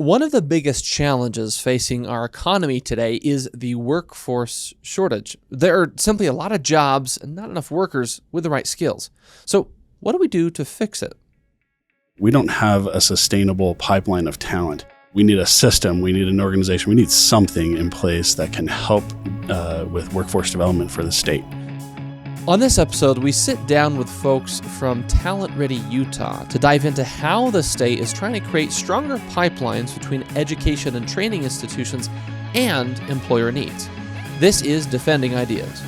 One of the biggest challenges facing our economy today is the workforce shortage. There are simply a lot of jobs and not enough workers with the right skills. So what do we do to fix it? We don't have a sustainable pipeline of talent. We need a system, we need an organization, we need something in place that can help with workforce development for the state. On this episode, we sit down with folks from Talent Ready Utah to dive into how the state is trying to create stronger pipelines between education and training institutions and employer needs. This is Defending Ideas.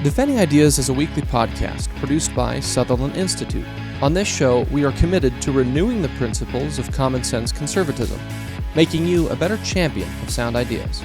Defending Ideas is a weekly podcast produced by Sutherland Institute. On this show, we are committed to renewing the principles of common sense conservatism, making you a better champion of sound ideas.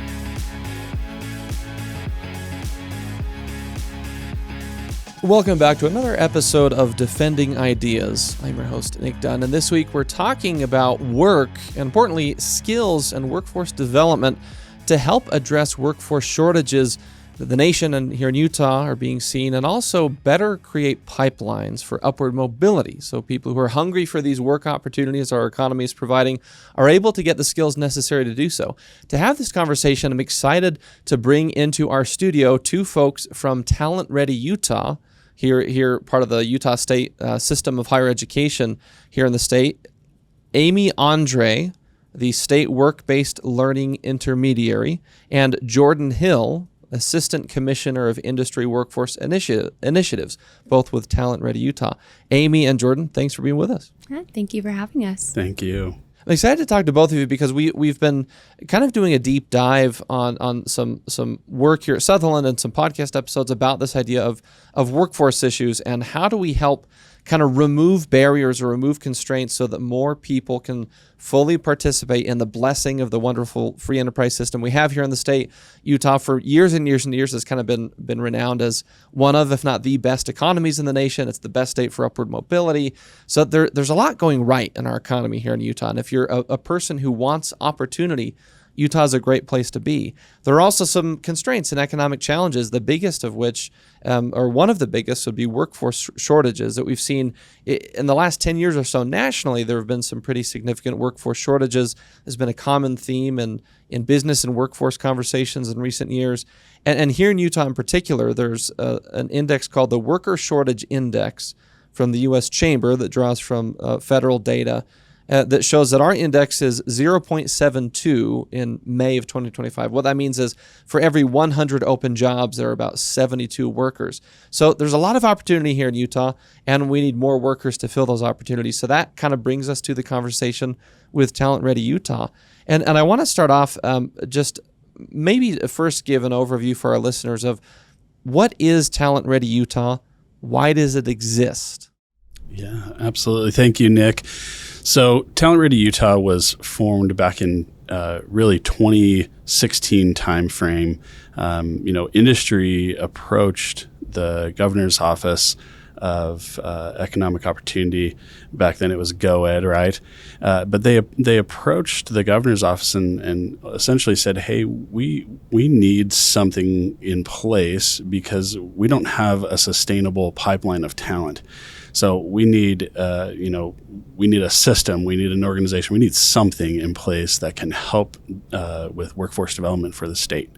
Welcome back to another episode of Defending Ideas. I'm your host, Nic Dunn, and this week we're talking about work, and importantly, skills and workforce development to help address workforce shortages that the nation and here in Utah are being seen, and also better create pipelines for upward mobility so people who are hungry for these work opportunities our economy is providing are able to get the skills necessary to do so. To have this conversation, I'm excited to bring into our studio two folks from Talent Ready Utah, here part of the Utah State system of higher education here in the state. Amy Andre, the State Work-Based Learning Intermediary, and Jordan Hill, Assistant Commissioner of Industry Workforce Initiatives, both with Talent Ready Utah. Amy and Jordan, thanks for being with us. Thank you for having us. Thank you. I'm excited to talk to both of you because we've been kind of doing a deep dive on some work here at Sutherland and some podcast episodes about this idea of workforce issues and how do we help kind of remove barriers or remove constraints so that more people can fully participate in the blessing of the wonderful free enterprise system we have here in the state. Utah for years and years and years has kind of been renowned as one of, if not the best economies in the nation. It's the best state for upward mobility. So there's a lot going right in our economy here in Utah. And if you're a person who wants opportunity, Utah is a great place to be. There are also some constraints and economic challenges, the biggest of which, or one of the biggest, would be workforce shortages that we've seen in the last 10 years or so. Nationally, there have been some pretty significant workforce shortages. There's been a common theme in business and workforce conversations in recent years. And here in Utah in particular, there's an index called the Worker Shortage Index from the U.S. Chamber that draws from federal data that shows that our index is 0.72 in May of 2025. What that means is for every 100 open jobs, there are about 72 workers. So there's a lot of opportunity here in Utah, and we need more workers to fill those opportunities. So that kind of brings us to the conversation with Talent Ready Utah. And I want to start off just maybe first give an overview for our listeners of what is Talent Ready Utah? Why does it exist? Yeah, absolutely. Thank you, Nick. So Talent Ready Utah was formed back in really 2016 timeframe. Industry approached the governor's office of economic opportunity. Back then it was GoEd, right? But they approached the governor's office and essentially said, hey, we need something in place because we don't have a sustainable pipeline of talent. So we need a system, we need an organization, we need something in place that can help with workforce development for the state.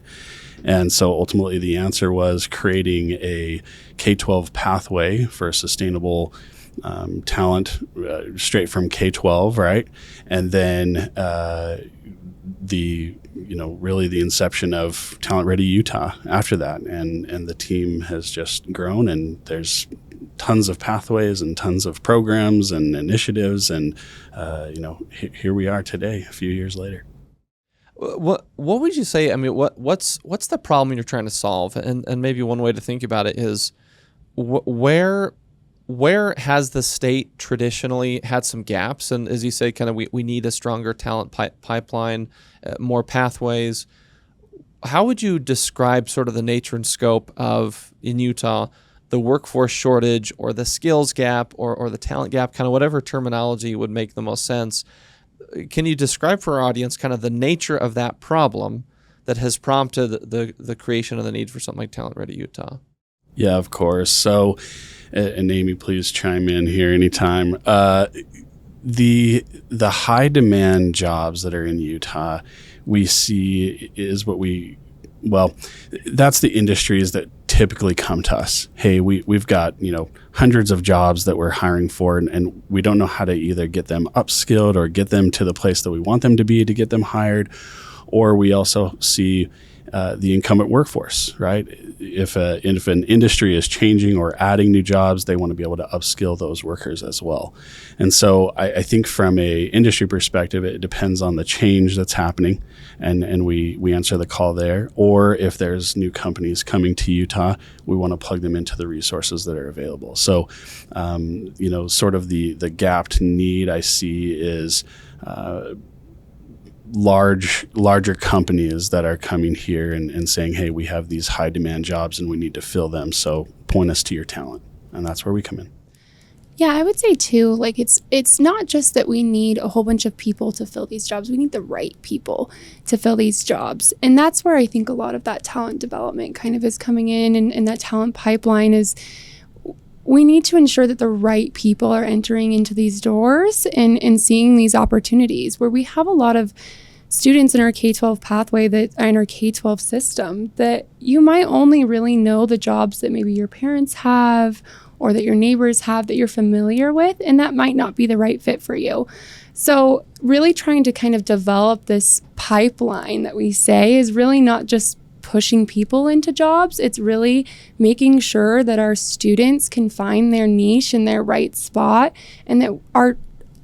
And so ultimately the answer was creating a K-12 pathway for sustainable talent straight from K-12, right? And then really the inception of Talent Ready Utah after that. And the team has just grown, and there's tons of pathways and tons of programs and initiatives. And, here we are today, a few years later. What would you say? I mean, what's the problem you're trying to solve? And maybe one way to think about it is where has the state traditionally had some gaps? And as you say, kind of we need a stronger talent pipeline, more pathways. How would you describe sort of the nature and scope of, in Utah, the workforce shortage or the skills gap or the talent gap, kind of whatever terminology would make the most sense? Can you describe for our audience kind of the nature of that problem that has prompted the creation of the need for something like Talent Ready Utah? Yeah, of course. So, and Amy, please chime in here anytime. the high demand jobs that are in Utah, we see is that's the industries that typically come to us. Hey, we've got, hundreds of jobs that we're hiring for, and we don't know how to either get them upskilled or get them to the place that we want them to be to get them hired. Or we also see the incumbent workforce, right? If an industry is changing or adding new jobs, they want to be able to upskill those workers as well. And so I think from a industry perspective, it depends on the change that's happening, and we answer the call there. Or if there's new companies coming to Utah, we want to plug them into the resources that are available. So, sort of the gapped need I see is larger companies that are coming here and saying, hey, we have these high demand jobs and we need to fill them. So point us to your talent. And that's where we come in. Yeah, I would say too, like it's not just that we need a whole bunch of people to fill these jobs. We need the right people to fill these jobs. And that's where I think a lot of that talent development kind of is coming in, and that talent pipeline is, we need to ensure that the right people are entering into these doors and seeing these opportunities, where we have a lot of students in our K-12 pathway that are in our K-12 system that you might only really know the jobs that maybe your parents have or that your neighbors have that you're familiar with, and that might not be the right fit for you. So really trying to kind of develop this pipeline that we say is really not just pushing people into jobs. It's really making sure that our students can find their niche and their right spot, and that our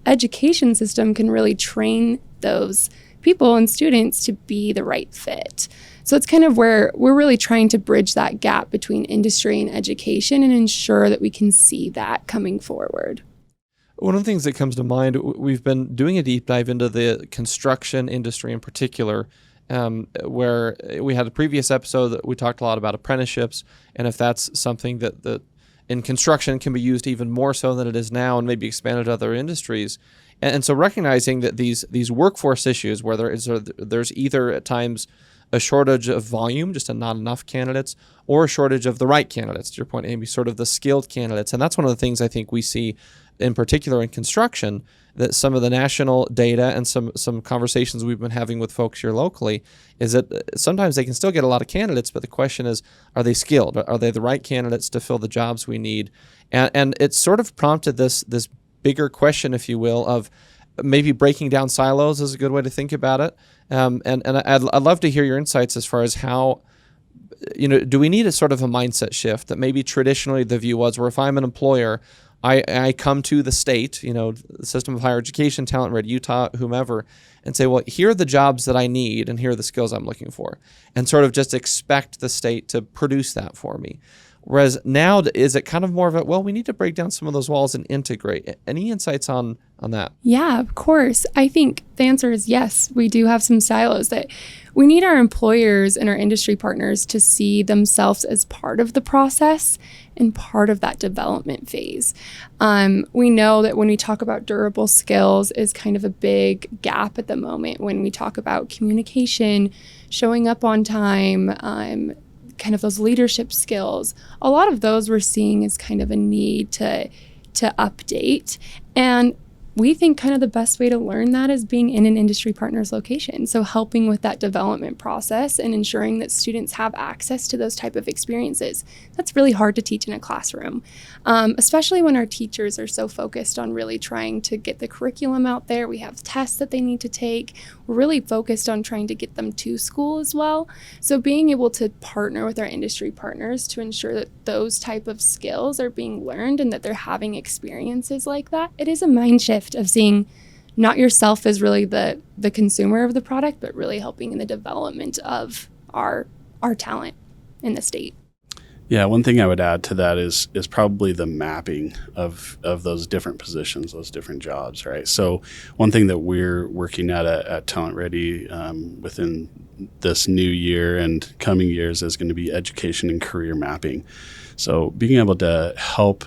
education system can really train those people and students to be the right fit. So it's kind of where we're really trying to bridge that gap between industry and education and ensure that we can see that coming forward. One of the things that comes to mind, we've been doing a deep dive into the construction industry in particular, where we had a previous episode that we talked a lot about apprenticeships, and if that's something that in construction can be used even more so than it is now and maybe expanded to other industries. And so recognizing that these workforce issues, where there's either at times a shortage of volume, just not enough candidates, or a shortage of the right candidates, to your point, Amy, sort of the skilled candidates. And that's one of the things I think we see in particular in construction, that some of the national data and some conversations we've been having with folks here locally is that sometimes they can still get a lot of candidates, but the question is, are they skilled? Are they the right candidates to fill the jobs we need? And it's sort of prompted this bigger question, if you will, of maybe breaking down silos is a good way to think about it. And I'd love to hear your insights as far as how, do we need a sort of a mindset shift that maybe traditionally the view was, where if I'm an employer, I come to the state, the system of higher education, Talent Red Utah, whomever, and say, well, here are the jobs that I need and here are the skills I'm looking for, and sort of just expect the state to produce that for me. Whereas now, is it kind of more of a, well, we need to break down some of those walls and integrate? Any insights on that? Yeah, of course. I think the answer is yes. We do have some silos that we need our employers and our industry partners to see themselves as part of the process and part of that development phase. We know that when we talk about durable skills is kind of a big gap at the moment when we talk about communication, showing up on time, kind of those leadership skills. A lot of those we're seeing as kind of a need to update. And we think kind of the best way to learn that is being in an industry partner's location. So helping with that development process and ensuring that students have access to those type of experiences. That's really hard to teach in a classroom, especially when our teachers are so focused on really trying to get the curriculum out there. We have tests that they need to take. We're really focused on trying to get them to school as well. So being able to partner with our industry partners to ensure that those type of skills are being learned and that they're having experiences like that, it is a mind shift of seeing not yourself as really the consumer of the product, but really helping in the development of our talent in the state. Yeah, one thing I would add to that is probably the mapping of those different positions, those different jobs, right? So one thing that we're working at Talent Ready within this new year and coming years is going to be education and career mapping. So being able to help,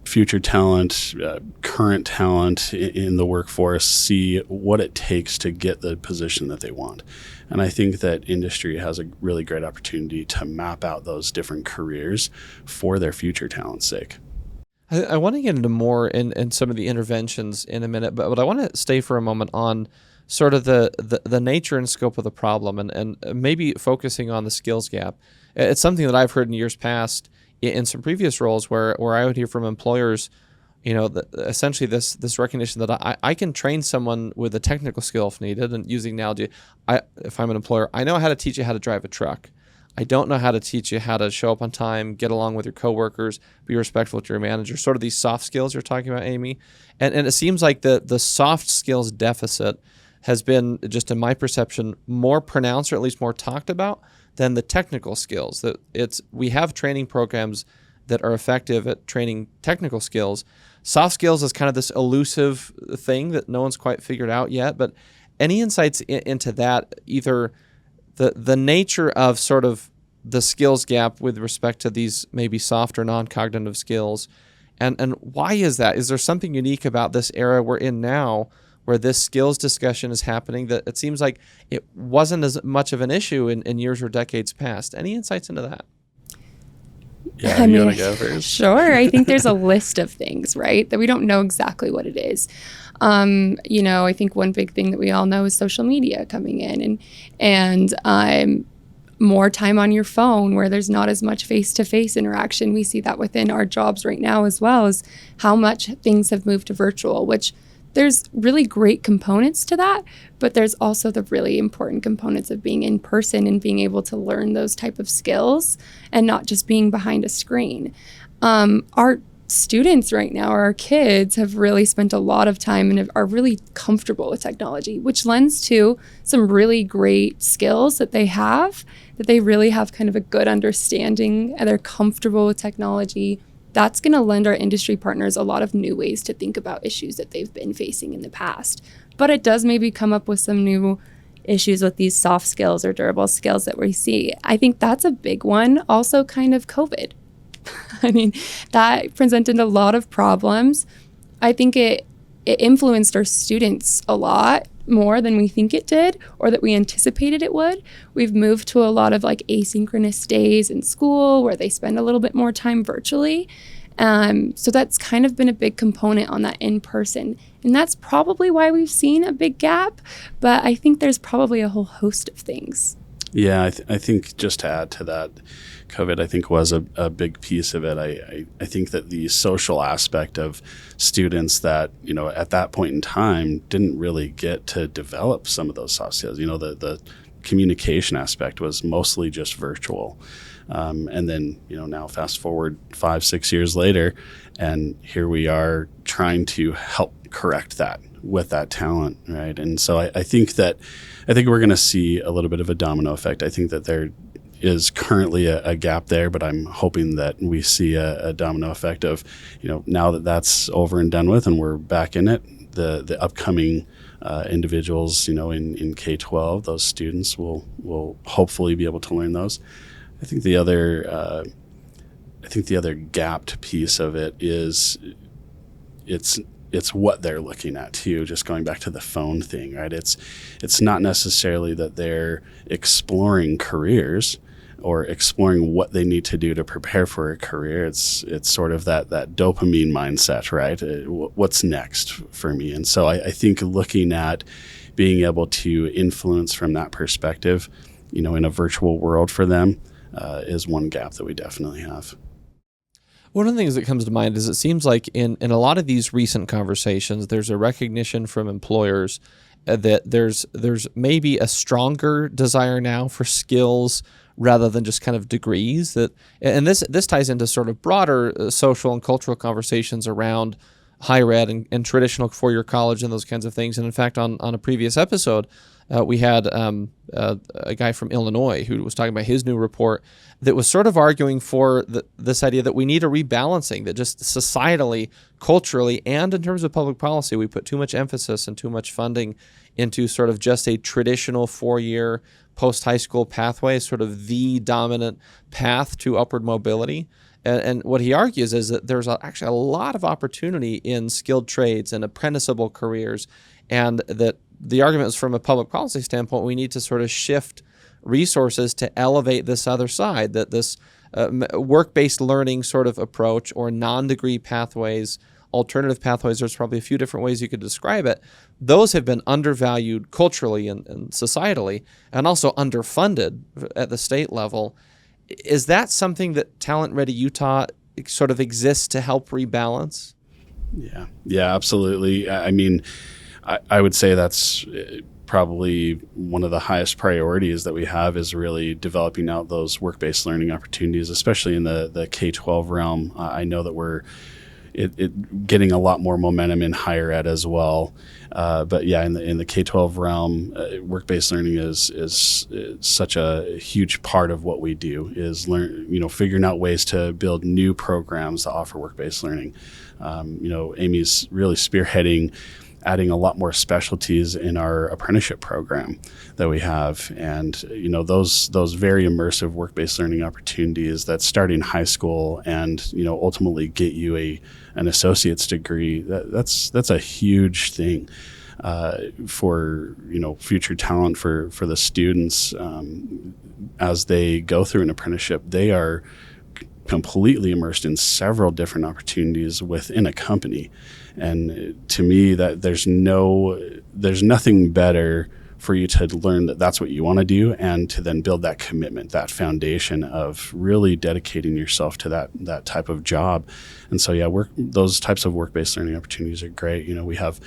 future talent, current talent in the workforce see what it takes to get the position that they want. And I think that industry has a really great opportunity to map out those different careers for their future talent's sake. I want to get into more in some of the interventions in a minute, but I want to stay for a moment on sort of the nature and scope of the problem, and maybe focusing on the skills gap. It's something that I've heard in years past in some previous roles where I would hear from employers, essentially this recognition that I can train someone with a technical skill if needed. And using analogy, if I'm an employer, I know how to teach you how to drive a truck. I don't know how to teach you how to show up on time, get along with your coworkers, be respectful to your manager, sort of these soft skills you're talking about, Amy. And it seems like the soft skills deficit has been, just in my perception, more pronounced, or at least more talked about, than the technical skills. We have training programs that are effective at training technical skills. Soft skills is kind of this elusive thing that no one's quite figured out yet. But any insights into that, either the nature of sort of the skills gap with respect to these maybe soft or non-cognitive skills, and why is that? Is there something unique about this era we're in now where this skills discussion is happening that it seems like it wasn't as much of an issue in years or decades past? Any insights into that? Yeah, you want to go first? Sure. I think there's a list of things, right, that we don't know exactly what it is. I think one big thing that we all know is social media coming in and more time on your phone where there's not as much face-to-face interaction. We see that within our jobs right now, as well as how much things have moved to virtual, which there's really great components to that, but there's also the really important components of being in person and being able to learn those type of skills and not just being behind a screen. Our students right now, or our kids, have really spent a lot of time and are really comfortable with technology, which lends to some really great skills that they really have kind of a good understanding and they're comfortable with technology. That's going to lend our industry partners a lot of new ways to think about issues that they've been facing in the past. But it does maybe come up with some new issues with these soft skills or durable skills that we see. I think that's a big one. Also, kind of COVID. I mean, that presented a lot of problems. I think it influenced our students a lot more than we think it did or that we anticipated it would. We've moved to a lot of like asynchronous days in school where they spend a little bit more time virtually. So that's kind of been a big component on that in person. And that's probably why we've seen a big gap. But I think there's probably a whole host of things. Yeah, I think just to add to that, COVID, I think, was a big piece of it. I think that the social aspect of students that, at that point in time didn't really get to develop some of those soft skills. The communication aspect was mostly just virtual. And then, now fast forward 5-6 years later, and here we are trying to help correct that with that talent, right? And so I think we're going to see a little bit of a domino effect. I think that there is currently a gap there, but I'm hoping that we see a domino effect of, now that that's over and done with and we're back in it, the upcoming individuals, in K-12, those students will hopefully be able to learn those. I think the other gapped piece of it is it's what they're looking at too. Just going back to the phone thing, right? It's not necessarily that they're exploring careers or exploring what they need to do to prepare for a career. It's sort of that dopamine mindset, right? What's next for me? And so I think looking at being able to influence from that perspective, in a virtual world for them, is one gap that we definitely have. One of the things that comes to mind is it seems like in a lot of these recent conversations, there's a recognition from employers that there's maybe a stronger desire now for skills rather than just kind of degrees. And this ties into sort of broader social and cultural conversations around higher ed and traditional four-year college and those kinds of things. And in fact, on a previous episode, we had a guy from Illinois who was talking about his new report that was sort of arguing for this idea that we need a rebalancing, that just societally, culturally, and in terms of public policy, we put too much emphasis and too much funding into sort of just a traditional four-year post-high school pathway, sort of the dominant path to upward mobility. And what he argues is that there's actually a lot of opportunity in skilled trades and apprenticeable careers, and that the argument is from a public policy standpoint, we need to sort of shift resources to elevate this other side, that this work-based learning sort of approach or non-degree pathways, alternative pathways, there's probably a few different ways you could describe it. Those have been undervalued culturally and societally, and also underfunded at the state level. Is that something that Talent Ready Utah sort of exists to help rebalance? Yeah, absolutely. I mean, I would say that's probably one of the highest priorities that we have, is really developing out those work-based learning opportunities, especially in the K-12 realm. I know that we're getting a lot more momentum in higher ed as well. But yeah, in the K-12 realm, work-based learning is such a huge part of what we do, is figuring out ways to build new programs that offer work-based learning. Amy's really spearheading adding a lot more specialties in our apprenticeship program that we have. And, those very immersive work-based learning opportunities that start in high school and, ultimately get you an associate's degree, that's a huge thing for, future talent for the students. As they go through an apprenticeship, they are completely immersed in several different opportunities within a company. And to me, that there's nothing better for you to learn that that's what you want to do, and to then build that commitment, that foundation of really dedicating yourself to that type of job. And so, yeah, those types of work-based learning opportunities are great. We have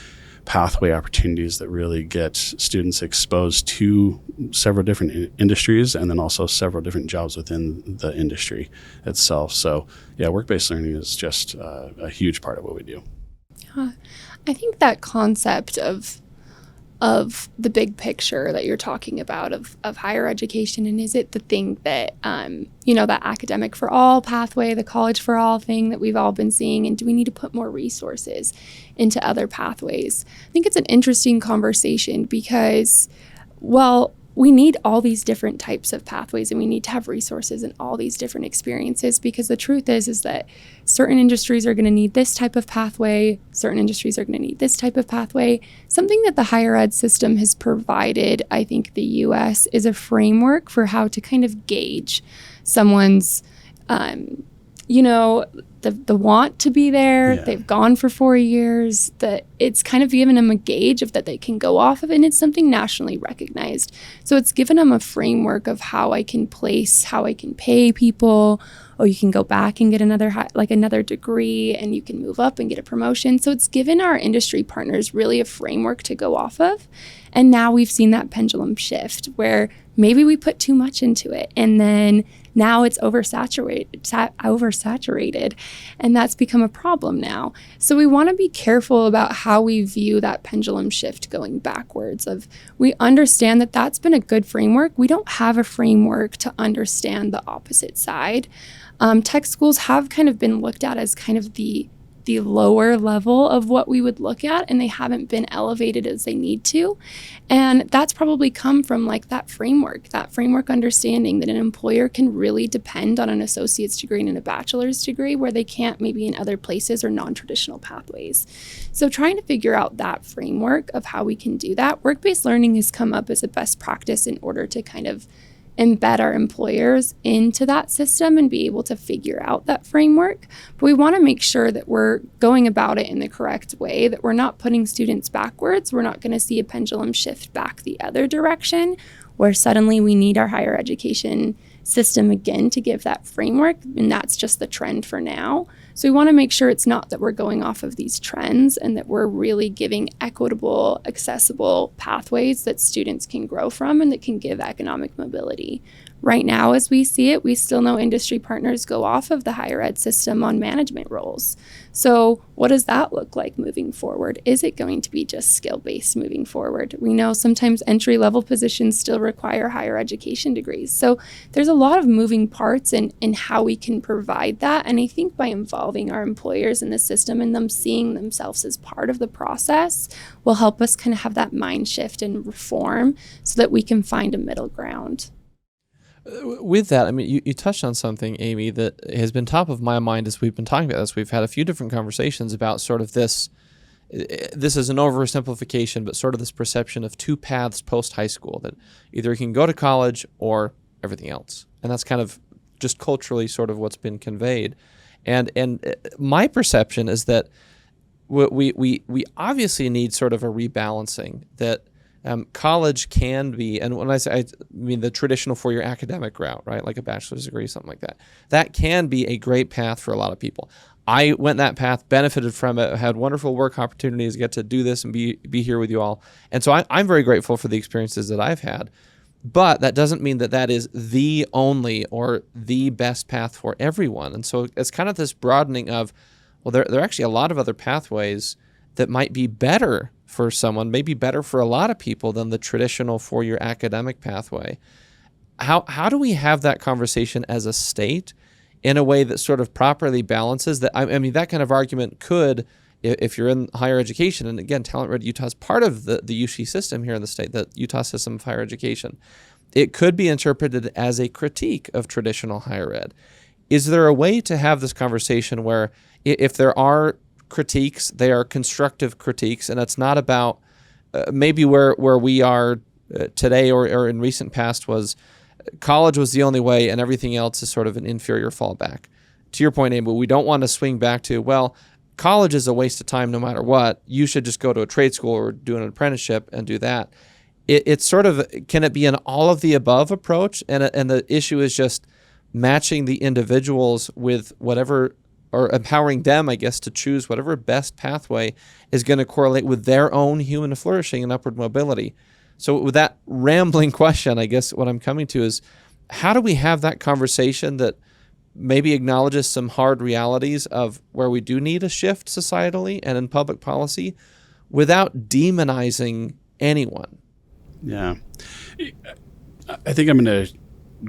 pathway opportunities that really get students exposed to several different industries, and then also several different jobs within the industry itself. So yeah, work-based learning is just a huge part of what we do. I think that concept of the big picture that you're talking about of higher education, and is it the thing that, that academic for all pathway, the college for all thing that we've all been seeing, and do we need to put more resources into other pathways? I think it's an interesting conversation because, we need all these different types of pathways, and we need to have resources in all these different experiences, because the truth is that certain industries are going to need this type of pathway, certain industries are going to need this type of pathway. Something that the higher ed system has provided, I think the U.S., is a framework for how to kind of gauge someone's the want to be there. Yeah. They've gone for 4 years, that it's kind of given them a gauge of that they can go off of, and it's something nationally recognized. So it's given them a framework of how I can pay people. Oh, you can go back and get another degree, and you can move up and get a promotion. So it's given our industry partners really a framework to go off of. And now we've seen that pendulum shift where maybe we put too much into it, and then now it's oversaturated, and that's become a problem now. So we want to be careful about how we view that pendulum shift going backwards. We understand that that's been a good framework. We don't have a framework to understand the opposite side. Tech schools have kind of been looked at as kind of the lower level of what we would look at, and they haven't been elevated as they need to. And that's probably come from that framework understanding that an employer can really depend on an associate's degree and a bachelor's degree, where they can't maybe in other places or non-traditional pathways. So trying to figure out that framework of how we can do that, work-based learning has come up as a best practice in order to kind of embed our employers into that system and be able to figure out that framework. But we want to make sure that we're going about it in the correct way, that we're not putting students backwards. We're not going to see a pendulum shift back the other direction, where suddenly we need our higher education system again to give that framework, and that's just the trend for now. So we want to make sure it's not that we're going off of these trends, and that we're really giving equitable, accessible pathways that students can grow from and that can give economic mobility. Right now, as we see it, we still know industry partners go off of the higher ed system on management roles. So what does that look like moving forward? Is it going to be just skill-based moving forward? We know sometimes entry-level positions still require higher education degrees. So there's a lot of moving parts in how we can provide that. And I think by involving our employers in the system and them seeing themselves as part of the process will help us kind of have that mind shift and reform so that we can find a middle ground. With that, I mean, you touched on something, Amy, that has been top of my mind as we've been talking about this. We've had a few different conversations about sort of this is an oversimplification, but sort of this perception of two paths post-high school, that either you can go to college or everything else. And that's kind of just culturally sort of what's been conveyed. And my perception is that we obviously need sort of a rebalancing that college can be, and when I mean the traditional four-year academic route, right, like a bachelor's degree, something like that, that can be a great path for a lot of people. I went that path, benefited from it, had wonderful work opportunities, get to do this and be here with you all. And so I'm very grateful for the experiences that I've had. But that doesn't mean that that is the only or the best path for everyone. And so it's kind of this broadening of, well, there are actually a lot of other pathways that might be better for someone, maybe better for a lot of people than the traditional four-year academic pathway. How do we have that conversation as a state in a way that sort of properly balances that? I mean, that kind of argument could, if you're in higher education, and again, Talent Ready Utah is part of the UC system here in the state, the Utah system of higher education, it could be interpreted as a critique of traditional higher ed. Is there a way to have this conversation where if there are critiques, they are constructive critiques, and it's not about maybe where we are today or in recent past was college was the only way and everything else is sort of an inferior fallback. To your point, Amy, we don't want to swing back to, well, college is a waste of time no matter what. You should just go to a trade school or do an apprenticeship and do that. It's sort of, can it be an all of the above approach? And the issue is just matching the individuals with whatever, or empowering them, I guess, to choose whatever best pathway is going to correlate with their own human flourishing and upward mobility. So with that rambling question, I guess what I'm coming to is, how do we have that conversation that maybe acknowledges some hard realities of where we do need a shift societally and in public policy without demonizing anyone? Yeah. I think I'm going to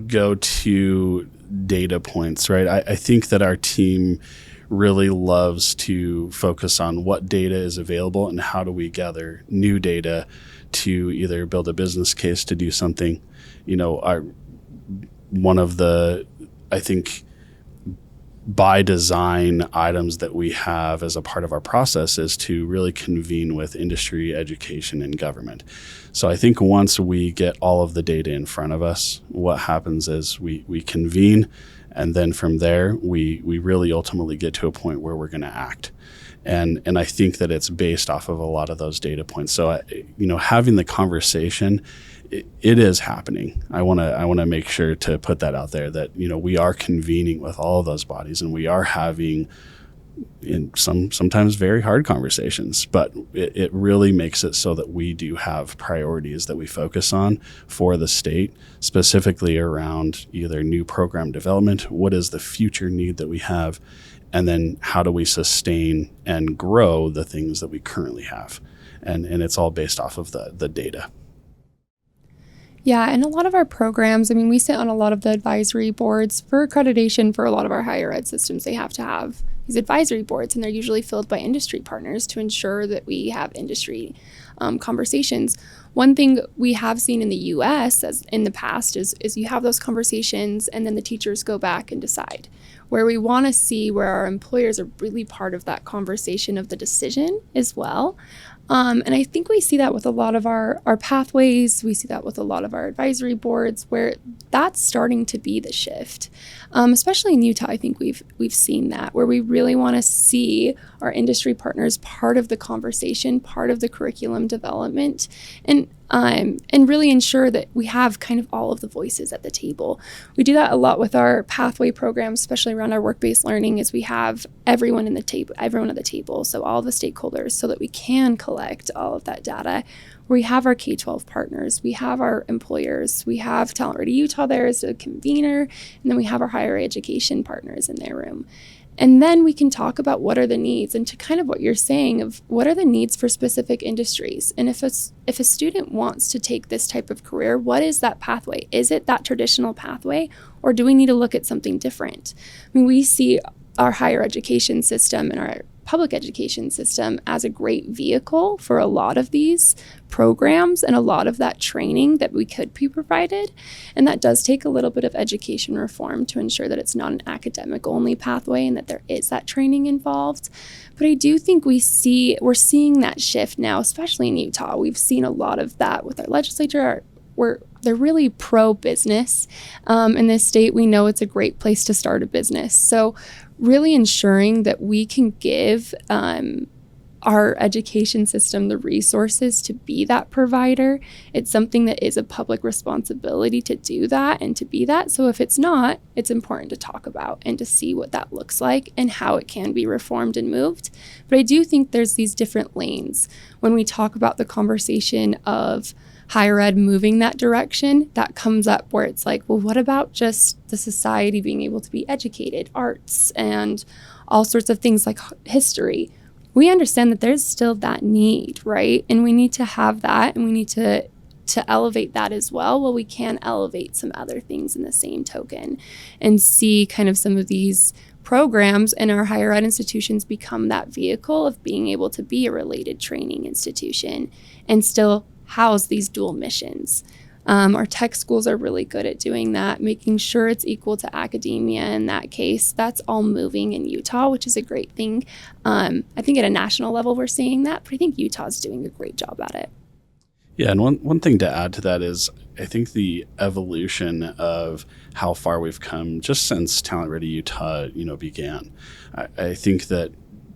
go to data points, right? I think that our team really loves to focus on what data is available and how do we gather new data to either build a business case to do something. You know, one of the, I think, by design items that we have as a part of our process is to really convene with industry, education, and government. So I think once we get all of the data in front of us, what happens is we convene, and then from there, we really ultimately get to a point where we're going to act. And I think that it's based off of a lot of those data points. So, having the conversation, it is happening. I want to make sure to put that out there that, we are convening with all of those bodies and we are having in sometimes very hard conversations, but it really makes it so that we do have priorities that we focus on for the state, specifically around either new program development, what is the future need that we have, and then how do we sustain and grow the things that we currently have. And it's all based off of the data. Yeah, and a lot of our programs, we sit on a lot of the advisory boards for accreditation for a lot of our higher ed systems. They have to have these advisory boards, and they're usually filled by industry partners to ensure that we have industry conversations. One thing we have seen in the U.S. as in the past is you have those conversations and then the teachers go back and decide. Where we want to see where our employers are really part of that conversation of the decision as well. And I think we see that with a lot of our pathways. We see that with a lot of our advisory boards where that's starting to be the shift. Especially in Utah, I think we've seen that, where we really want to see our industry partners part of the conversation, part of the curriculum development, and really ensure that we have kind of all of the voices at the table. We do that a lot with our pathway programs, especially around our work-based learning, is we have everyone at the table, so all the stakeholders, so that we can collect all of that data. We have our K-12 partners, we have our employers, we have Talent Ready Utah there as a convener, and then we have our higher education partners in their room. And then we can talk about what are the needs, and to kind of what you're saying of what are the needs for specific industries. And if a student wants to take this type of career, what is that pathway? Is it that traditional pathway, or do we need to look at something different? We see our higher education system and our public education system as a great vehicle for a lot of these programs and a lot of that training that we could be provided. And that does take a little bit of education reform to ensure that it's not an academic only pathway and that there is that training involved. But I do think we're seeing that shift now, especially in Utah. We've seen a lot of that with our legislature, they're really pro-business. In this state, we know it's a great place to start a business. So really ensuring that we can give our education system the resources to be that provider. It's something that is a public responsibility to do that and to be that. So if it's not, it's important to talk about and to see what that looks like and how it can be reformed and moved. But I do think there's these different lanes. When we talk about the conversation of higher ed moving that direction, that comes up where it's like, well, what about just the society being able to be educated, arts, and all sorts of things like history? We understand that there's still that need, right? And we need to have that, and we need to elevate that as well. Well, we can elevate some other things in the same token and see kind of some of these programs in our higher ed institutions become that vehicle of being able to be a related training institution and still house these dual missions. Our tech schools are really good at doing that, making sure it's equal to academia in that case. That's all moving in Utah, which is a great thing. I think at a national level we're seeing that, but I think Utah's doing a great job at it. Yeah, and one thing to add to that is I think the evolution of how far we've come just since Talent Ready Utah, began. I think that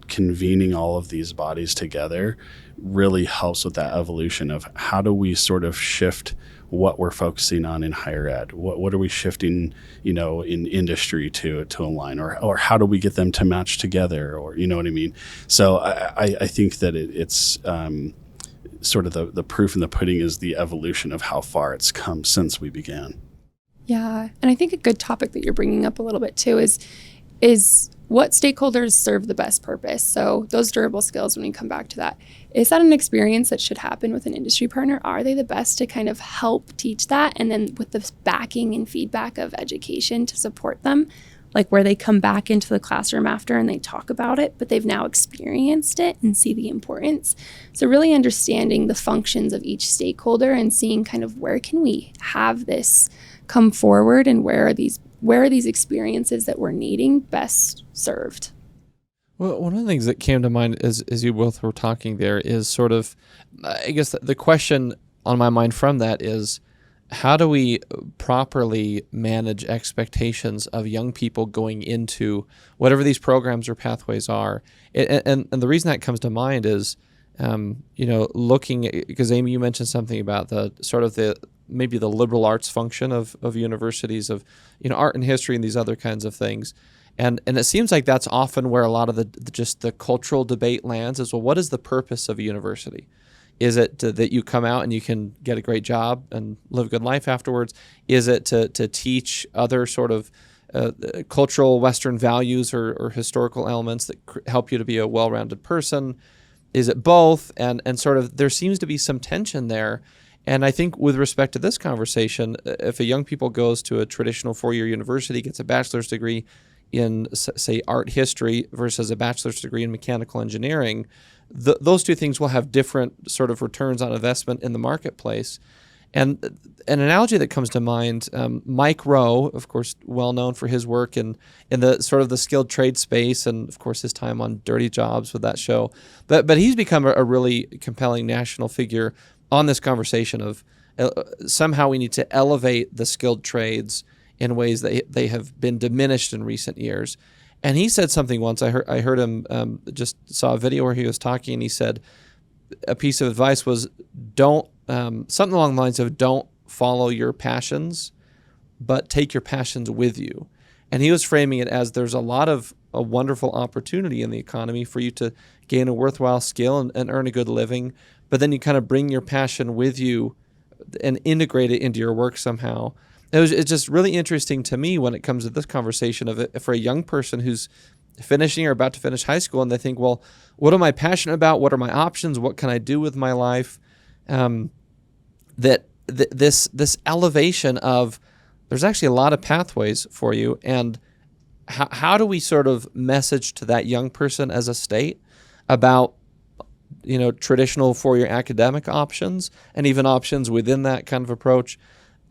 convening all of these bodies together really helps with that evolution of how do we sort of shift what we're focusing on in higher ed? What are we shifting, in industry to align, or how do we get them to match together, or you know what I mean? So I think that it's sort of the proof in the pudding is the evolution of how far it's come since we began. Yeah, and I think a good topic that you're bringing up a little bit too is what stakeholders serve the best purpose. So those durable skills, when we come back to that, is that an experience that should happen with an industry partner? Are they the best to kind of help teach that? And then with the backing and feedback of education to support them, like where they come back into the classroom after and they talk about it, but they've now experienced it and see the importance. So really understanding the functions of each stakeholder and seeing kind of where can we have this come forward and where are these experiences that we're needing best served? Well, one of the things that came to mind as you both were talking there is sort of, I guess the question on my mind from that is, how do we properly manage expectations of young people going into whatever these programs or pathways are? And the reason that comes to mind is, looking, because Amy, you mentioned something about maybe the liberal arts function of universities, of art and history and these other kinds of things, and it seems like that's often where a lot of the cultural debate lands. Is, well, what is the purpose of a university? Is it that you come out and you can get a great job and live a good life afterwards? Is it to teach other sort of cultural Western values or historical elements that help you to be a well-rounded person? Is it both? And sort of there seems to be some tension there. And I think with respect to this conversation, if a young people goes to a traditional four-year university, gets a bachelor's degree in, say, art history versus a bachelor's degree in mechanical engineering, those two things will have different sort of returns on investment in the marketplace. And an analogy that comes to mind, Mike Rowe, of course, well known for his work in the sort of the skilled trade space, and of course his time on Dirty Jobs with that show. But he's become a really compelling national figure on this conversation of somehow we need to elevate the skilled trades in ways that they have been diminished in recent years. And he said something once. I heard him, just saw a video where he was talking, and he said a piece of advice was something along the lines of don't follow your passions, but take your passions with you. And he was framing it as there's a wonderful opportunity in the economy for you to gain a worthwhile skill and earn a good living, but then you kind of bring your passion with you and integrate it into your work somehow. It's just really interesting to me when it comes to this conversation of it for a young person who's finishing or about to finish high school, and they think, well, what am I passionate about? What are my options? What can I do with my life? This elevation of there's actually a lot of pathways for you, and how do we sort of message to that young person as a state about traditional four-year academic options and even options within that kind of approach,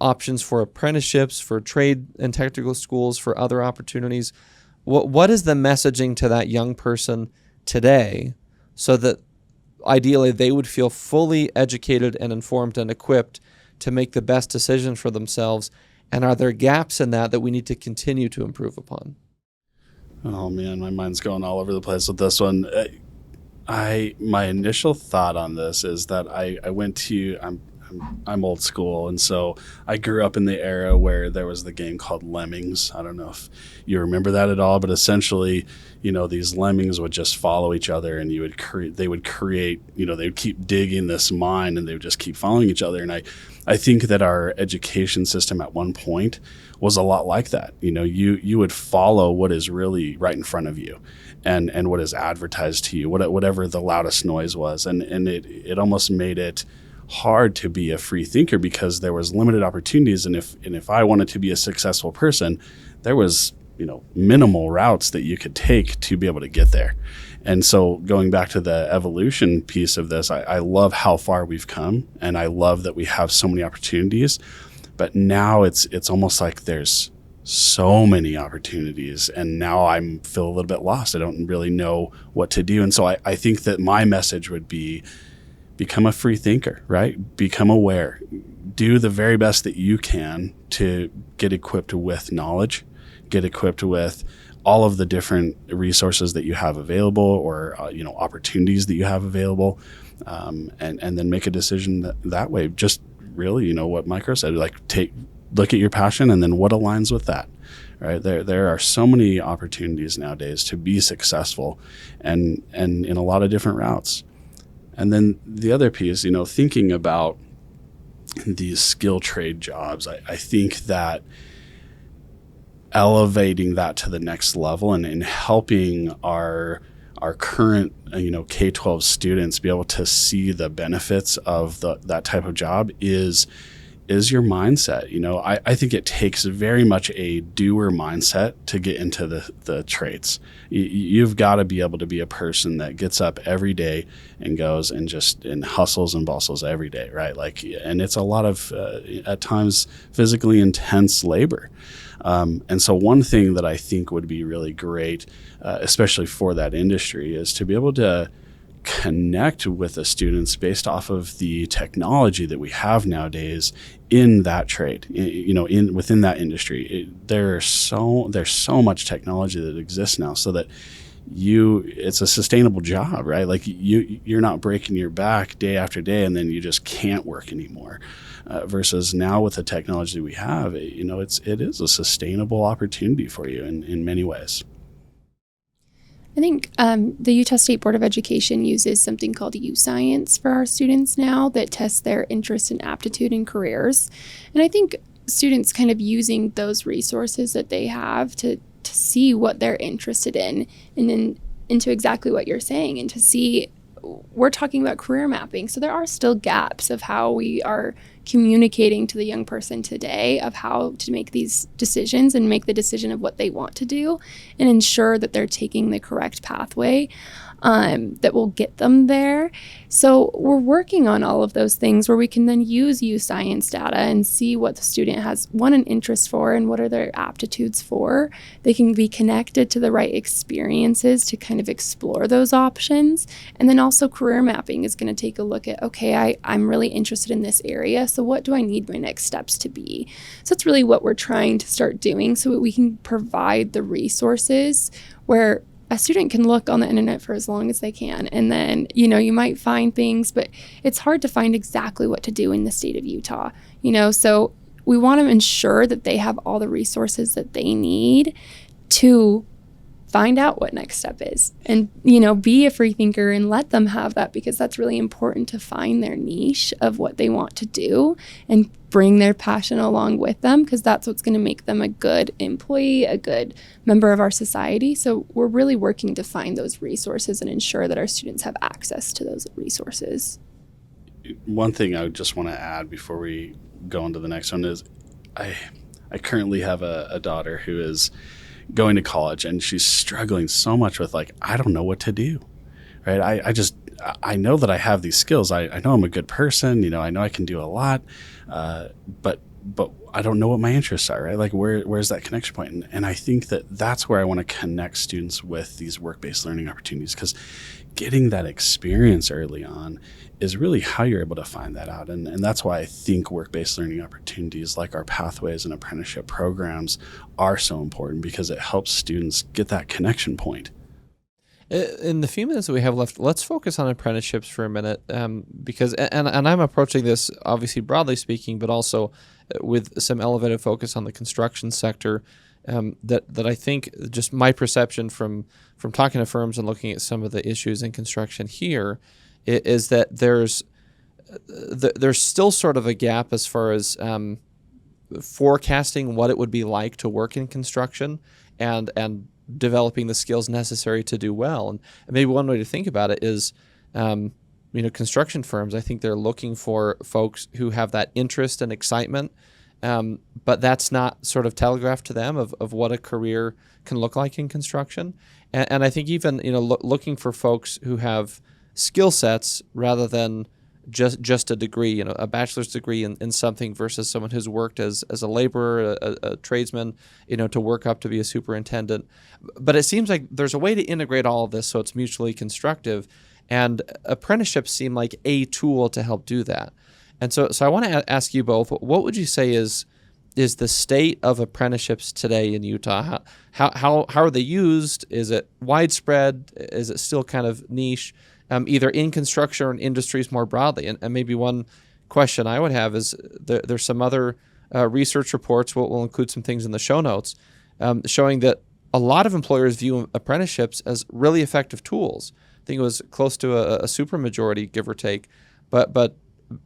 options for apprenticeships, for trade and technical schools, for other opportunities. What is the messaging to that young person today so that ideally they would feel fully educated and informed and equipped to make the best decision for themselves? And are there gaps in that we need to continue to improve upon? Oh man, my mind's going all over the place with this one. My initial thought on this is that I went to I'm old school, and so I grew up in the era where there was the game called Lemmings. I don't know if you remember that at all, but essentially, these lemmings would just follow each other, and they would create, they would keep digging this mine, and they would just keep following each other. And I think that our education system at one point was a lot like that. You would follow what is really right in front of you, and what is advertised to you, whatever the loudest noise was, and it almost made it hard to be a free thinker because there was limited opportunities. And if I wanted to be a successful person, there was, minimal routes that you could take to be able to get there. And so going back to the evolution piece of this, I love how far we've come, and I love that we have so many opportunities, but now it's almost like there's so many opportunities, and now I feel a little bit lost. I don't really know what to do. And so I think that my message would be, become a free thinker, right? Become aware. Do the very best that you can to get equipped with knowledge, get equipped with all of the different resources that you have available, or opportunities that you have available, and then make a decision that way. Just really, what Micro said, look at your passion, and then what aligns with that. Right? There are so many opportunities nowadays to be successful, and in a lot of different routes. And then the other piece, thinking about these skill trade jobs, I think that elevating that to the next level and helping our current K-12 students be able to see the benefits of that type of job is your mindset. I think it takes very much a doer mindset to get into the trades. You've got to be able to be a person that gets up every day and goes and hustles and bustles every day, right? And it's a lot of at times physically intense labor. And so one thing that I think would be really great, especially for that industry, is to be able to connect with the students based off of the technology that we have nowadays in that trade, within that industry. There's so much technology that exists now, so that it's a sustainable job, right? You're not breaking your back day after day and then you just can't work anymore. Versus now with the technology we have, it is a sustainable opportunity for you in many ways. I think the Utah State Board of Education uses something called U-Science for our students now that tests their interest and aptitude in careers. And I think students kind of using those resources that they have to see what they're interested in, and then into exactly what you're saying, and to see, we're talking about career mapping. So there are still gaps of how we are communicating to the young person today of how to make these decisions and make the decision of what they want to do, and ensure that they're taking the correct pathway that will get them there. So we're working on all of those things where we can then use U-Science data and see what the student has, an interest for, and what are their aptitudes for. They can be connected to the right experiences to kind of explore those options. And then also career mapping is going to take a look at, okay, I'm really interested in this area, so what do I need my next steps to be? So that's really what we're trying to start doing, so that we can provide the resources where a student can look on the internet for as long as they can. And then, you might find things, but it's hard to find exactly what to do in the state of Utah, so we want to ensure that they have all the resources that they need to find out what next step is, and, be a free thinker and let them have that, because that's really important to find their niche of what they want to do and bring their passion along with them, because that's what's going to make them a good employee, a good member of our society. So we're really working to find those resources and ensure that our students have access to those resources. One thing I just want to add before we go on to the next one is I currently have a daughter who is going to college, and she's struggling so much with I don't know what to do, right? I know that I have these skills. I know I'm a good person, I know I can do a lot, but but I don't know what my interests are, right? Like where's that connection point? And I think that's where I want to connect students with these work-based learning opportunities, because getting that experience early on is really how you're able to find that out. And that's why I think work-based learning opportunities like our pathways and apprenticeship programs are so important, because it helps students get that connection point. In the few minutes that we have left, let's focus on apprenticeships for a minute, because and I'm approaching this obviously broadly speaking, but also with some elevated focus on the construction sector. That I think, just my perception from talking to firms and looking at some of the issues in construction here, is that there's still sort of a gap as far as forecasting what it would be like to work in construction and developing the skills necessary to do well. And maybe one way to think about it is, construction firms, I think they're looking for folks who have that interest and excitement, but that's not sort of telegraphed to them of what a career can look like in construction. And I think even, looking for folks who have skill sets rather than just a degree, a bachelor's degree in something versus someone who's worked as a laborer, a tradesman, to work up to be a superintendent. But it seems like there's a way to integrate all of this so it's mutually constructive, and apprenticeships seem like a tool to help do that. And so I want to ask you both, what would you say is the state of apprenticeships today in Utah? How are they used? Is it widespread? Is it still kind of niche? Either in construction or in industries more broadly. And maybe one question I would have is there's some other research reports, we'll include some things in the show notes, showing that a lot of employers view apprenticeships as really effective tools. I think it was close to a super majority, give or take, but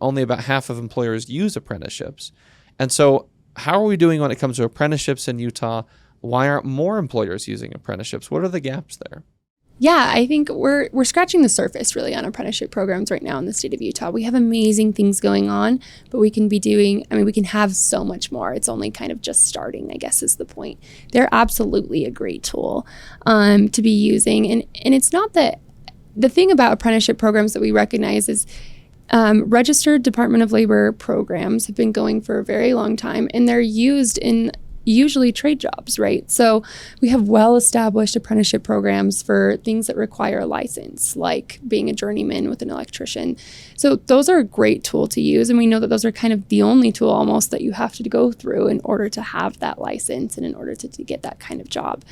only about half of employers use apprenticeships. And so how are we doing when it comes to apprenticeships in Utah? Why aren't more employers using apprenticeships? What are the gaps there? Yeah, I think we're scratching the surface really on apprenticeship programs right now in the state of Utah. We have amazing things going on, but we can have so much more. It's only kind of just starting, I guess, is the point. They're absolutely a great tool to be using. And it's not that the thing about apprenticeship programs that we recognize is registered Department of Labor programs have been going for a very long time, and they're used in usually trade jobs, right? So we have well-established apprenticeship programs for things that require a license, like being a journeyman with an electrician. So those are a great tool to use, and we know that those are kind of the only tool almost that you have to go through in order to have that license and in order to get that kind of job.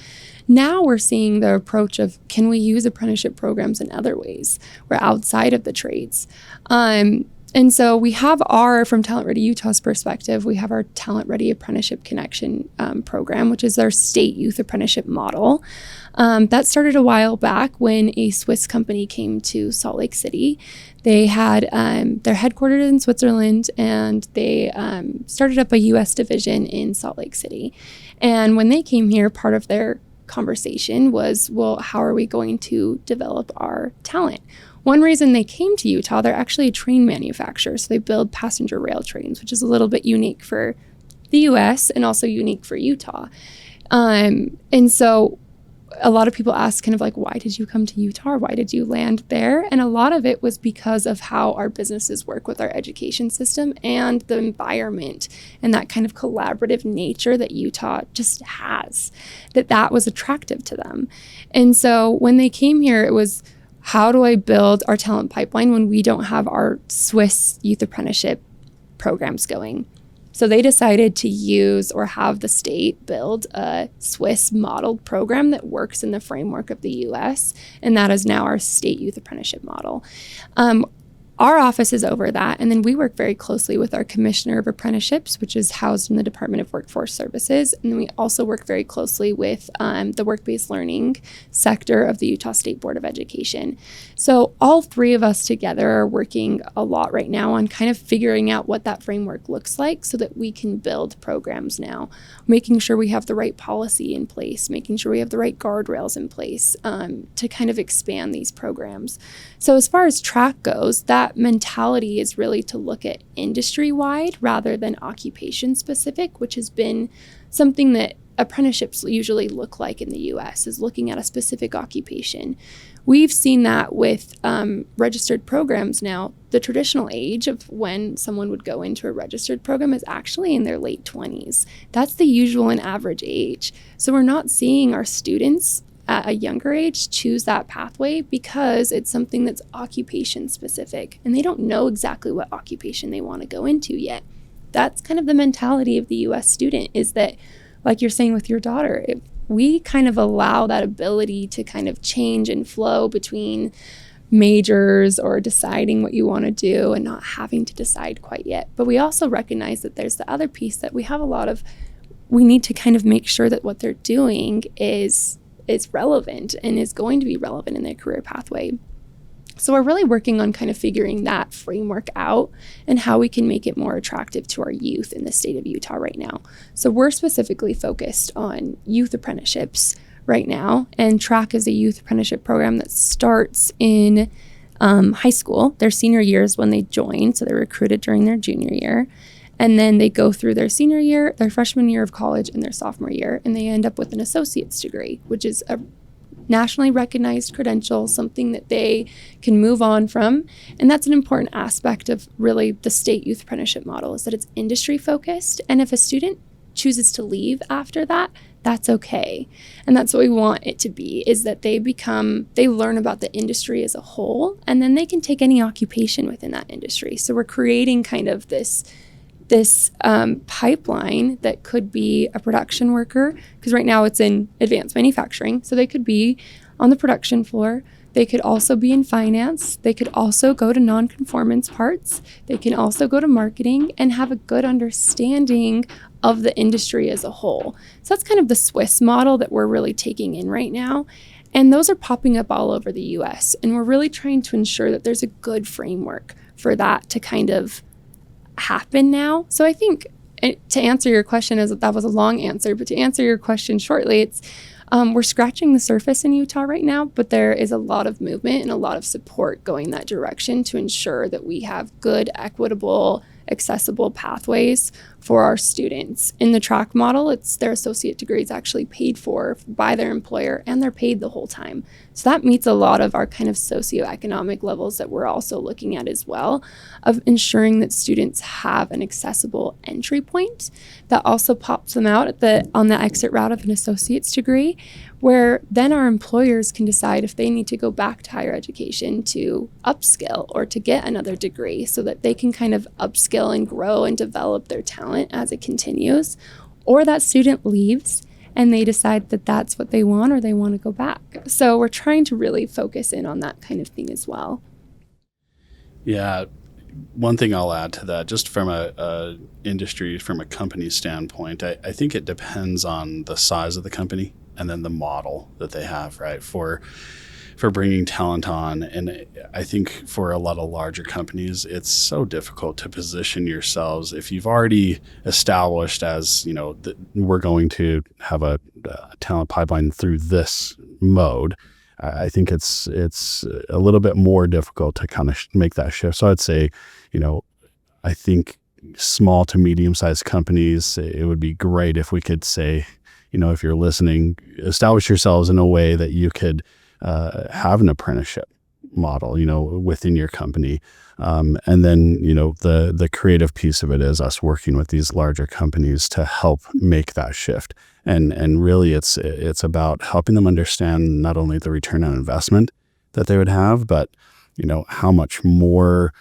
Now we're seeing the approach of, can we use apprenticeship programs in other ways? We're outside of the trades. And so we have from Talent Ready Utah's perspective, we have our Talent Ready Apprenticeship Connection program, which is our state youth apprenticeship model. That started a while back when a Swiss company came to Salt Lake City. They had, they're headquartered in Switzerland, and they started up a U.S. division in Salt Lake City. And when they came here, part of their conversation was, well, how are we going to develop our talent? One reason they came to Utah, they're actually a train manufacturer. So they build passenger rail trains, which is a little bit unique for the US and also unique for Utah. And so a lot of people ask kind of like, why did you come to Utah? Or why did you land there? And a lot of it was because of how our businesses work with our education system and the environment and that kind of collaborative nature that Utah just has, that was attractive to them. And so when they came here, it was, how do I build our talent pipeline when we don't have our Swiss youth apprenticeship programs going? So they decided to use or have the state build a Swiss modeled program that works in the framework of the US, and that is now our state youth apprenticeship model. Our office is over that, and then we work very closely with our Commissioner of Apprenticeships, which is housed in the Department of Workforce Services, and then we also work very closely with the work-based learning sector of the Utah State Board of Education. So all three of us together are working a lot right now on kind of figuring out what that framework looks like so that we can build programs now, making sure we have the right policy in place, making sure we have the right guardrails in place to kind of expand these programs. So as far as track goes, that mentality is really to look at industry-wide rather than occupation-specific, which has been something that apprenticeships usually look like in the US, is looking at a specific occupation. We've seen that with registered programs now. The traditional age of when someone would go into a registered program is actually in their late 20s. That's the usual and average age. So we're not seeing our students at a younger age choose that pathway because it's something that's occupation specific, and they don't know exactly what occupation they want to go into yet. That's kind of the mentality of the US student, is that, like you're saying with your daughter, if we kind of allow that ability to kind of change and flow between majors or deciding what you want to do and not having to decide quite yet. But we also recognize that there's the other piece that we need to kind of make sure that what they're doing is relevant and is going to be relevant in their career pathway. So we're really working on kind of figuring that framework out and how we can make it more attractive to our youth in the state of Utah right now. So we're specifically focused on youth apprenticeships right now, and TRAC is a youth apprenticeship program that starts in high school. Their senior year is when they join, so they're recruited during their junior year. And then they go through their senior year, their freshman year of college, and their sophomore year, and they end up with an associate's degree, which is a nationally recognized credential, something that they can move on from. And that's an important aspect of really the state youth apprenticeship model, is that it's industry focused. And if a student chooses to leave after that, that's okay. And that's what we want it to be, is that they learn about the industry as a whole, and then they can take any occupation within that industry. So we're creating kind of this pipeline that could be a production worker, because right now it's in advanced manufacturing. So they could be on the production floor. They could also be in finance. They could also go to non-conformance parts. They can also go to marketing and have a good understanding of the industry as a whole. So that's kind of the Swiss model that we're really taking in right now. And those are popping up all over the US. And we're really trying to ensure that there's a good framework for that to kind of happen now. So I think, to answer your question, as that was a long answer, but to answer your question shortly, it's we're scratching the surface in Utah right now, but there is a lot of movement and a lot of support going that direction to ensure that we have good, equitable, accessible pathways for our students. In the TRAC model, it's their associate degree is actually paid for by their employer, and they're paid the whole time. So that meets a lot of our kind of socioeconomic levels that we're also looking at as well, of ensuring that students have an accessible entry point that also pops them out on the exit route of an associate's degree, where then our employers can decide if they need to go back to higher education to upskill or to get another degree, so that they can kind of upskill and grow and develop their talent as it continues. Or that student leaves and they decide that that's what they want, or they want to go back. So we're trying to really focus in on that kind of thing as well. Yeah. One thing I'll add to that, just from a industry, from a company standpoint, I think it depends on the size of the company and then the model that they have, right, for bringing talent on. And I think for a lot of larger companies, it's so difficult to position yourselves if you've already established as, we're going to have a talent pipeline through this mode. I think it's a little bit more difficult to kind of make that shift. So I'd say, I think small to medium-sized companies, it would be great if we could say, if you're listening, establish yourselves in a way that you could have an apprenticeship model, within your company. And then, the creative piece of it is us working with these larger companies to help make that shift. And really it's about helping them understand not only the return on investment that they would have, but, how much more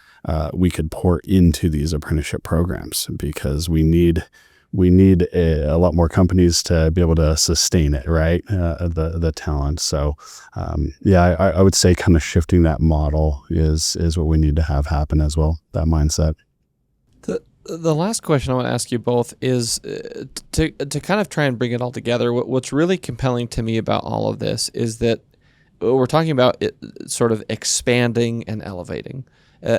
we could pour into these apprenticeship programs, because we need a lot more companies to be able to sustain it, right? The talent. So, I would say kind of shifting that model is what we need to have happen as well, that mindset. The last question I want to ask you both is to kind of try and bring it all together. What's really compelling to me about all of this is that we're talking about it sort of expanding and elevating.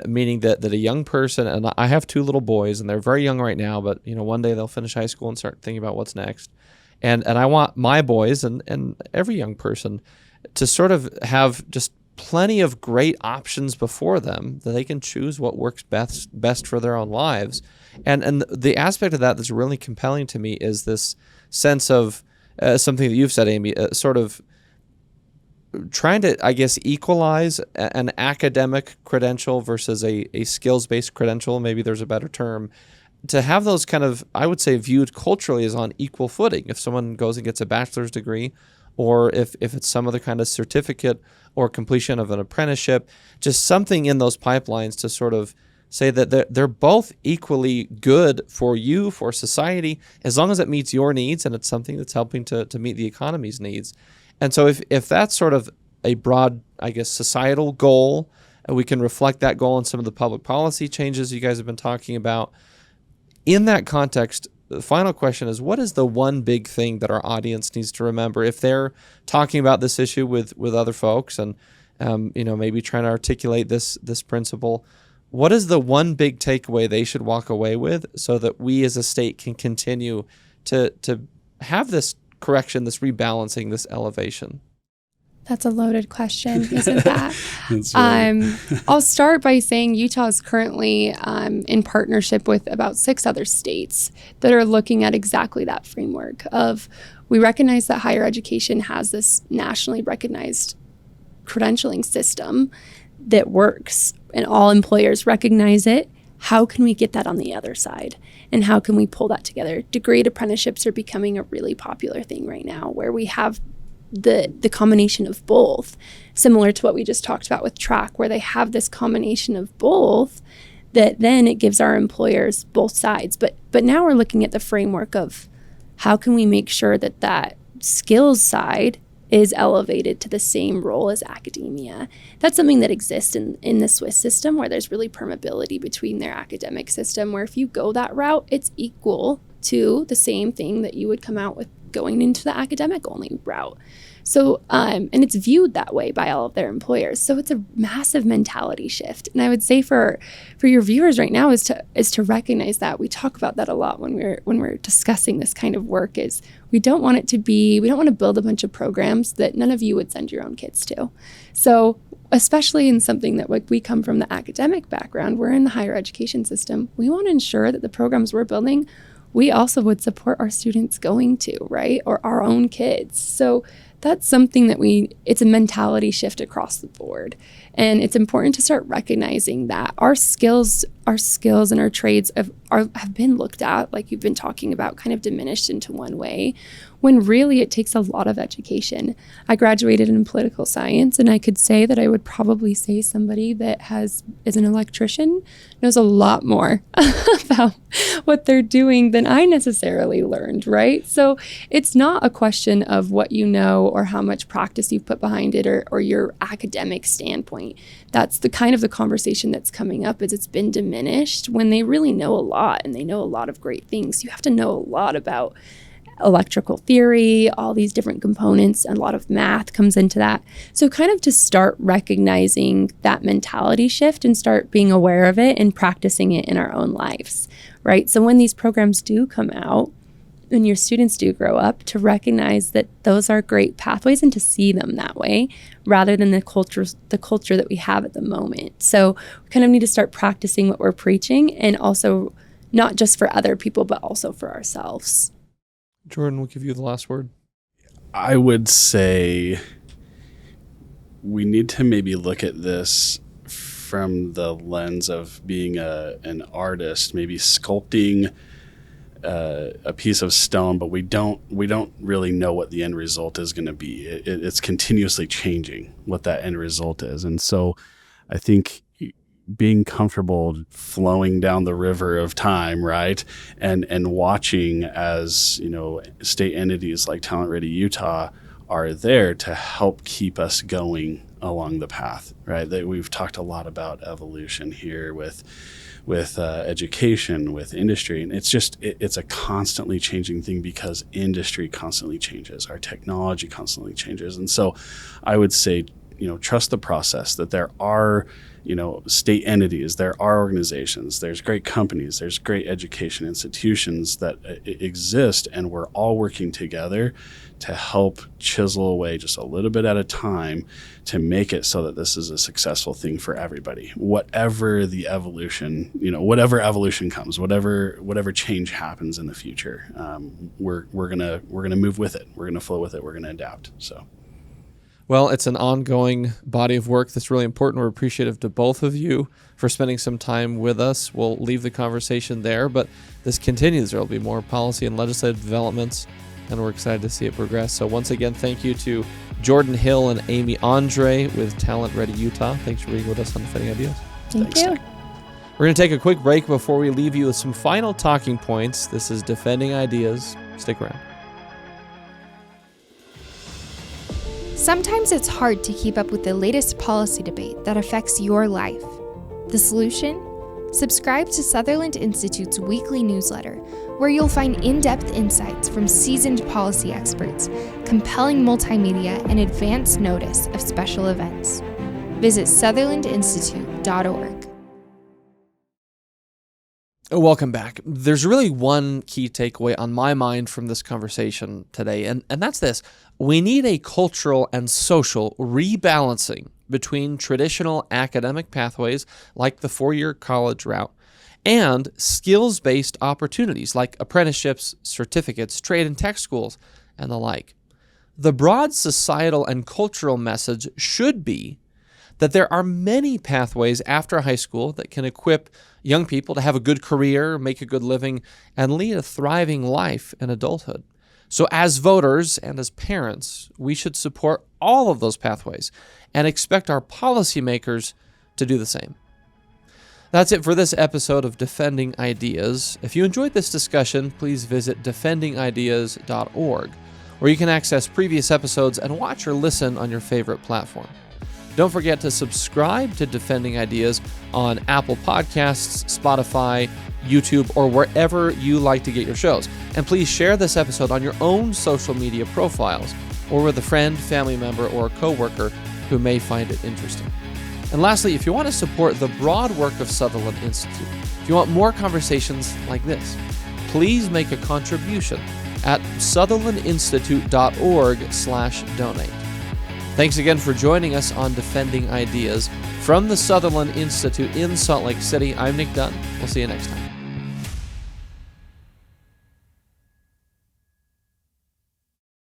Meaning that a young person, and I have 2 little boys, and they're very young right now, but one day they'll finish high school and start thinking about what's next. And I want my boys and every young person to sort of have just plenty of great options before them that they can choose what works best for their own lives. And the aspect of that that's really compelling to me is this sense of something that you've said, Amy, sort of trying to, I guess, equalize an academic credential versus a skills-based credential. Maybe there's a better term. To have those kind of, I would say, viewed culturally as on equal footing. If someone goes and gets a bachelor's degree, or if it's some other kind of certificate or completion of an apprenticeship, just something in those pipelines to sort of say that they're both equally good for you, for society, as long as it meets your needs and it's something that's helping to meet the economy's needs. And so if that's sort of a broad, I guess, societal goal, and we can reflect that goal in some of the public policy changes you guys have been talking about, in that context, the final question is, what is the one big thing that our audience needs to remember if they're talking about this issue with other folks and maybe trying to articulate this principle? What is the one big takeaway they should walk away with so that we as a state can continue to have this correction, this rebalancing, this elevation? That's a loaded question, isn't that? That's right. I'll start by saying Utah is currently in partnership with about 6 other states that are looking at exactly that framework of, we recognize that higher education has this nationally recognized credentialing system that works and all employers recognize it. How can we get that on the other side? And how can we pull that together? Degreed apprenticeships are becoming a really popular thing right now, where we have the combination of both, similar to what we just talked about with track, where they have this combination of both that then it gives our employers both sides. But now we're looking at the framework of how can we make sure that skills side is elevated to the same role as academia. That's something that exists in the Swiss system, where there's really permeability between their academic system, where if you go that route, it's equal to the same thing that you would come out with going into the academic only route. So, and it's viewed that way by all of their employers. So it's a massive mentality shift. And I would say for your viewers right now is to recognize that. We talk about that a lot when we're discussing this kind of work, is we don't want to build a bunch of programs that none of you would send your own kids to. So especially in something that, like, we come from the academic background, we're in the higher education system, we want to ensure that the programs we're building, we also would support our students going to, right? Or our own kids. So that's something that it's a mentality shift across the board. And it's important to start recognizing that our skills and our trades have been looked at, like you've been talking about, kind of diminished into one way, when really it takes a lot of education. I graduated in political science, and I could say that I would probably say somebody that is an electrician knows a lot more about what they're doing than I necessarily learned, right? So it's not a question of what you know or how much practice you've put behind it or your academic standpoint. That's the kind of the conversation that's coming up, is it's been diminished when they really know a lot, and they know a lot of great things. You have to know a lot about electrical theory, all these different components, and a lot of math comes into that. So kind of to start recognizing that mentality shift and start being aware of it and practicing it in our own lives, right? So when these programs do come out and your students do grow up, to recognize that those are great pathways and to see them that way rather than the culture that we have at the moment. So we kind of need to start practicing what we're preaching, and also not just for other people, but also for ourselves. Jordan, we'll give you the last word. I would say we need to maybe look at this from the lens of being an artist, maybe sculpting a piece of stone, but we don't really know what the end result is going to be. It's continuously changing what that end result is. And so I think being comfortable flowing down the river of time, right? And watching as, state entities like Talent Ready Utah are there to help keep us going along the path, right? That we've talked a lot about evolution here with education, with industry. And it's a constantly changing thing, because industry constantly changes. Our technology constantly changes. And so I would say trust the process, that there are, state entities, there are organizations, there's great companies, there's great education institutions that exist, and we're all working together to help chisel away just a little bit at a time to make it so that this is a successful thing for everybody. Whatever the evolution, whatever evolution comes, whatever change happens in the future, we're gonna move with it. We're gonna flow with it. We're gonna adapt. So. Well, it's an ongoing body of work that's really important. We're appreciative to both of you for spending some time with us. We'll leave the conversation there, but this continues. There will be more policy and legislative developments, and we're excited to see it progress. So once again, thank you to Jordan Hill and Amy Andre with Talent Ready Utah. Thanks for being with us on Defending Ideas. Thank you. We're going to take a quick break before we leave you with some final talking points. This is Defending Ideas. Stick around. Sometimes it's hard to keep up with the latest policy debate that affects your life. The solution? Subscribe to Sutherland Institute's weekly newsletter, where you'll find in-depth insights from seasoned policy experts, compelling multimedia, and advance notice of special events. Visit sutherlandinstitute.org. Welcome back. There's really one key takeaway on my mind from this conversation today, and that's this. We need a cultural and social rebalancing between traditional academic pathways like the four-year college route and skills-based opportunities like apprenticeships, certificates, trade and tech schools, and the like. The broad societal and cultural message should be that there are many pathways after high school that can equip young people to have a good career, make a good living, and lead a thriving life in adulthood. So as voters and as parents, we should support all of those pathways and expect our policymakers to do the same. That's it for this episode of Defending Ideas. If you enjoyed this discussion, please visit defendingideas.org, where you can access previous episodes and watch or listen on your favorite platform. Don't forget to subscribe to Defending Ideas on Apple Podcasts, Spotify, YouTube, or wherever you like to get your shows. And please share this episode on your own social media profiles or with a friend, family member, or a coworker who may find it interesting. And lastly, if you want to support the broad work of Sutherland Institute, if you want more conversations like this, please make a contribution at sutherlandinstitute.org/donate. Thanks again for joining us on Defending Ideas. From the Sutherland Institute in Salt Lake City, I'm Nic Dunn. We'll see you next time.